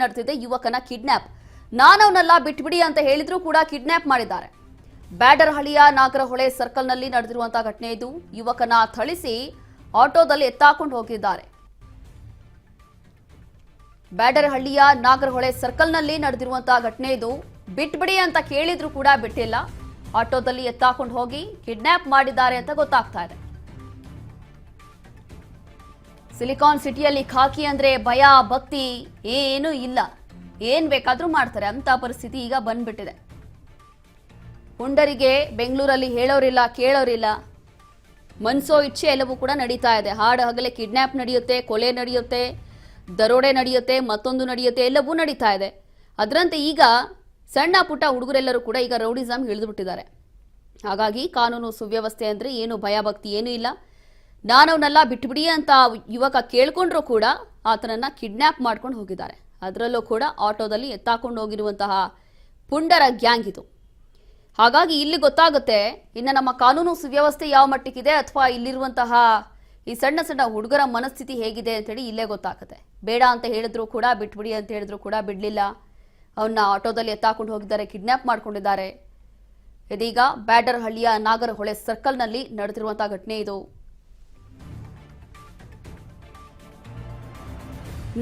ನಡೆದಿದೆ ಯುವಕನ ಕಿಡ್ನಾಪ್. ನಾನವನ್ನೆಲ್ಲ ಬಿಟ್ಬಿಡಿ ಅಂತ ಹೇಳಿದ್ರು ಕೂಡ ಕಿಡ್ನಾಪ್ ಮಾಡಿದ್ದಾರೆ. ಬ್ಯಾಡರಹಳ್ಳಿಯ ನಾಗರಹೊಳೆ ಸರ್ಕಲ್ನಲ್ಲಿ ನಡೆದಿರುವಂತಹ ಘಟನೆ ಇದು. ಯುವಕನ ಥಳಿಸಿ ಆಟೋದಲ್ಲಿ ಎತ್ತಾಕೊಂಡು ಹೋಗಿದ್ದಾರೆ. ಬ್ಯಾಡರಹಳ್ಳಿಯ ನಾಗರಹೊಳೆ ಸರ್ಕಲ್ನಲ್ಲಿ ನಡೆದಿರುವಂತಹ ಘಟನೆ ಇದು. ಬಿಟ್ಬಿಡಿ ಅಂತ ಕೇಳಿದ್ರು ಕೂಡ ಬಿಟ್ಟಿಲ್ಲ. ಆಟೋದಲ್ಲಿ ಎತ್ತಾಕೊಂಡು ಹೋಗಿ ಕಿಡ್ನಾಪ್ ಮಾಡಿದ್ದಾರೆ ಅಂತ ಗೊತ್ತಾಗ್ತಾ ಇದೆ. ಸಿಲಿಕಾನ್ ಸಿಟಿಯಲ್ಲಿ ಖಾಕಿ ಅಂದ್ರೆ ಭಯ ಭಕ್ತಿ ಏನೂ ಇಲ್ಲ, ಏನ್ ಬೇಕಾದ್ರೂ ಮಾಡ್ತಾರೆ ಅಂತ ಪರಿಸ್ಥಿತಿ ಈಗ ಬಂದ್ಬಿಟ್ಟಿದೆ. ಪುಂಡರಿಗೆ ಬೆಂಗಳೂರಲ್ಲಿ ಹೇಳೋರಿಲ್ಲ ಕೇಳೋರಿಲ್ಲ, ಮನ್ಸೋ ಇಚ್ಛೆ ಎಲ್ಲವೂ ಕೂಡ ನಡೀತಾ ಇದೆ. ಹಾಡು ಹಗಲೇ ಕಿಡ್ನಾಪ್ ನಡೆಯುತ್ತೆ, ಕೊಲೆ ನಡೆಯುತ್ತೆ, ದರೋಡೆ ನಡೆಯುತ್ತೆ, ಮತ್ತೊಂದು ನಡೆಯುತ್ತೆ, ಎಲ್ಲವೂ ನಡೀತಾ ಇದೆ. ಅದರಂತೆ ಈಗ ಸಣ್ಣ ಪುಟ್ಟ ಹುಡುಗರೆಲ್ಲರೂ ಕೂಡ ಈಗ ರೌಡಿಸಮ್ ಇಳಿದುಬಿಟ್ಟಿದ್ದಾರೆ. ಹಾಗಾಗಿ ಕಾನೂನು ಸುವ್ಯವಸ್ಥೆ ಅಂದ್ರೆ ಏನು ಭಯ ಭಕ್ತಿ ಏನೂ ಇಲ್ಲ. ನಾನವನ್ನೆಲ್ಲ ಬಿಟ್ಬಿಡಿ ಅಂತ ಯುವಕ ಕೇಳ್ಕೊಂಡ್ರೂ ಕೂಡ ಆತನನ್ನ ಕಿಡ್ನಾಪ್ ಮಾಡ್ಕೊಂಡು ಹೋಗಿದ್ದಾರೆ. ಅದರಲ್ಲೂ ಕೂಡ ಆಟೋದಲ್ಲಿ ಎತ್ತಾಕೊಂಡು ಹೋಗಿರುವಂತಹ ಪುಂಡರ ಗ್ಯಾಂಗ್ ಇದು. ಹಾಗಾಗಿ ಇಲ್ಲಿ ಗೊತ್ತಾಗುತ್ತೆ ಇನ್ನು ನಮ್ಮ ಕಾನೂನು ಸುವ್ಯವಸ್ಥೆ ಯಾವ ಮಟ್ಟಕ್ಕಿದೆ ಅಥವಾ ಇಲ್ಲಿರುವಂತಹ ಈ ಸಣ್ಣ ಸಣ್ಣ ಹುಡುಗರ ಮನಸ್ಥಿತಿ ಹೇಗಿದೆ ಅಂತೇಳಿ ಇಲ್ಲೇ ಗೊತ್ತಾಗುತ್ತೆ. ಬೇಡ ಅಂತ ಹೇಳಿದ್ರು ಕೂಡ ಬಿಟ್ಬಿಡಿ ಅಂತ ಹೇಳಿದ್ರು ಕೂಡ ಬಿಡಲಿಲ್ಲ. ಅವನ್ನ ಆಟೋದಲ್ಲಿ ಎತ್ತಾಕೊಂಡು ಹೋಗಿದ್ದಾರೆ, ಕಿಡ್ನಾಪ್ ಮಾಡ್ಕೊಂಡಿದ್ದಾರೆ. ಇದೀಗ ಬ್ಯಾಡರಹಳ್ಳಿಯ ನಾಗರಹೊಳೆ ಸರ್ಕಲ್ನಲ್ಲಿ ನಡೆದಿರುವಂತಹ ಘಟನೆ ಇದು.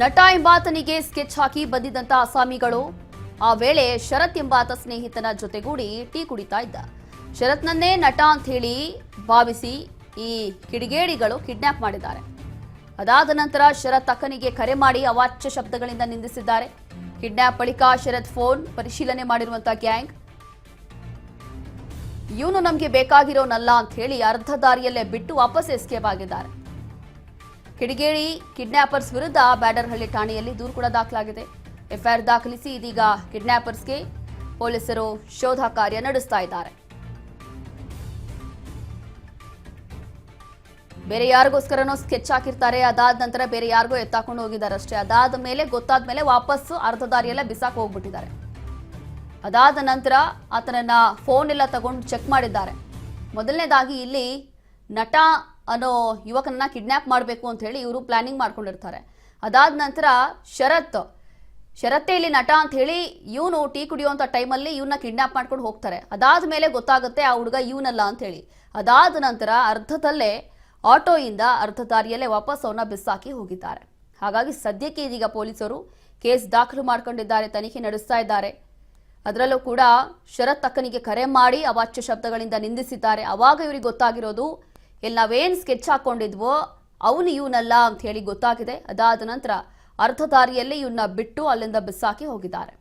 ನಟ ಎಂಬಾತನಿಗೆ ಸ್ಕೆಚ್ ಹಾಕಿ ಬಂದಿದ್ದಂತ ಅಸಾಮಿಗಳು ಆ ವೇಳೆ ಶರತ್ ಎಂಬಾತ ಸ್ನೇಹಿತನ ಜೊತೆಗೂಡಿ ಟೀ ಕುಡಿತಾ ಇದ್ದ. ಶರತ್ನನ್ನೇ ನಟ ಅಂತ ಹೇಳಿ ಭಾವಿಸಿ ಈ ಕಿಡಿಗೇಡಿಗಳು ಕಿಡ್ನಾಪ್ ಮಾಡಿದ್ದಾರೆ. ಅದಾದ ನಂತರ ಶರತ್ ಅಕ್ಕನಿಗೆ ಕರೆ ಮಾಡಿ ಅವಾಚ್ಯ ಶಬ್ದಗಳಿಂದ ನಿಂದಿಸಿದ್ದಾರೆ. ಕಿಡ್ನಾಪ್ ಬಳಿಕ ಶರತ್ ಫೋನ್ ಪರಿಶೀಲನೆ ಮಾಡಿರುವಂತಹ ಗ್ಯಾಂಗ್ ಇವನು ನಮಗೆ ಬೇಕಾಗಿರೋನಲ್ಲ ಅಂತ ಹೇಳಿ ಅರ್ಧ ದಾರಿಯಲ್ಲೇ ಬಿಟ್ಟು ವಾಪಸ್ ಎಸ್ಕೇಪ್ ಆಗಿದ್ದಾರೆ. ಕಿಡಿಗೇಡಿ ಕಿಡ್ನಾಪರ್ಸ್ ವಿರುದ್ಧ ಬ್ಯಾಡರಹಳ್ಳಿ ಠಾಣೆಯಲ್ಲಿ ದೂರು ಕೂಡ ದಾಖಲಾಗಿದೆ. ಎಫ್ಐಆರ್ ದಾಖಲಿಸಿ ಇದೀಗ ಕಿಡ್ನಾಪರ್ಸ್ಗೆ ಪೊಲೀಸರು ಶೋಧ ಕಾರ್ಯ ನಡೆಸ್ತಾ ಇದ್ದಾರೆ. ಬೇರೆ ಯಾರಿಗೋಸ್ಕರನೋ ಸ್ಕೆಚ್ ಹಾಕಿರ್ತಾರೆ, ಅದಾದ ನಂತರ ಬೇರೆ ಯಾರಿಗೋ ಎತ್ತಾಕೊಂಡು ಹೋಗಿದ್ದಾರೆ ಅಷ್ಟೇ. ಅದಾದ ಮೇಲೆ ಗೊತ್ತಾದ ಮೇಲೆ ವಾಪಸ್ ಅರ್ಧ ದಾರಿಯೆಲ್ಲ ಬಿಸಾಕ್ ಹೋಗ್ಬಿಟ್ಟಿದ್ದಾರೆ. ಅದಾದ ನಂತರ ಆತನನ್ನ ಫೋನ್ ಎಲ್ಲ ತಗೊಂಡು ಚೆಕ್ ಮಾಡಿದ್ದಾರೆ. ಮೊದಲನೇದಾಗಿ ಇಲ್ಲಿ ನಟ ಅನ್ನೋ ಯುವಕನನ್ನ ಕಿಡ್ನಾಪ್ ಮಾಡಬೇಕು ಅಂತ ಹೇಳಿ ಇವರು ಪ್ಲಾನಿಂಗ್ ಮಾಡ್ಕೊಂಡಿರ್ತಾರೆ. ಅದಾದ ನಂತರ ಶರತ್ತೇ ಇಲ್ಲಿ ನಟ ಅಂತ ಹೇಳಿ ಇವನು ಟೀ ಕುಡಿಯುವಂತ ಟೈಮಲ್ಲಿ ಇವನ್ನ ಕಿಡ್ನಾಪ್ ಮಾಡ್ಕೊಂಡು ಹೋಗ್ತಾರೆ. ಅದಾದ ಮೇಲೆ ಗೊತ್ತಾಗುತ್ತೆ ಆ ಹುಡುಗ ಇವನಲ್ಲ ಅಂತ ಹೇಳಿ. ಅದಾದ ನಂತರ ಅರ್ಧದಲ್ಲೇ ಆಟೋಯಿಂದ ಅರ್ಧ ದಾರಿಯಲ್ಲೇ ವಾಪಸ್ ಅವನ್ನ ಬಿಸಾಕಿ ಹೋಗಿದ್ದಾರೆ. ಹಾಗಾಗಿ ಸದ್ಯಕ್ಕೆ ಇದೀಗ ಪೊಲೀಸರು ಕೇಸ್ ದಾಖಲು ಮಾಡ್ಕೊಂಡಿದ್ದಾರೆ, ತನಿಖೆ ನಡೆಸ್ತಾ ಇದ್ದಾರೆ. ಅದರಲ್ಲೂ ಕೂಡ ಶರತ್ ಅಕ್ಕನಿಗೆ ಕರೆ ಮಾಡಿ ಅವಾಚ್ಯ ಶಬ್ದಗಳಿಂದ ನಿಂದಿಸಿದ್ದಾರೆ. ಅವಾಗ ಇವರಿಗೆ ಗೊತ್ತಾಗಿರೋದು ಇಲ್ಲಿ ನಾವೇನ್ ಸ್ಕೆಚ್ ಹಾಕೊಂಡಿದ್ವೋ ಅವನು ಇವನಲ್ಲ ಅಂತ ಹೇಳಿ ಗೊತ್ತಾಗಿದೆ. ಅದಾದ ನಂತರ ಅರ್ಧ ದಾರಿಯಲ್ಲಿ ಇವನ್ನ ಬಿಟ್ಟು ಅಲ್ಲಿಂದ ಬಿಸಾಕಿ ಹೋಗಿದ್ದಾರೆ.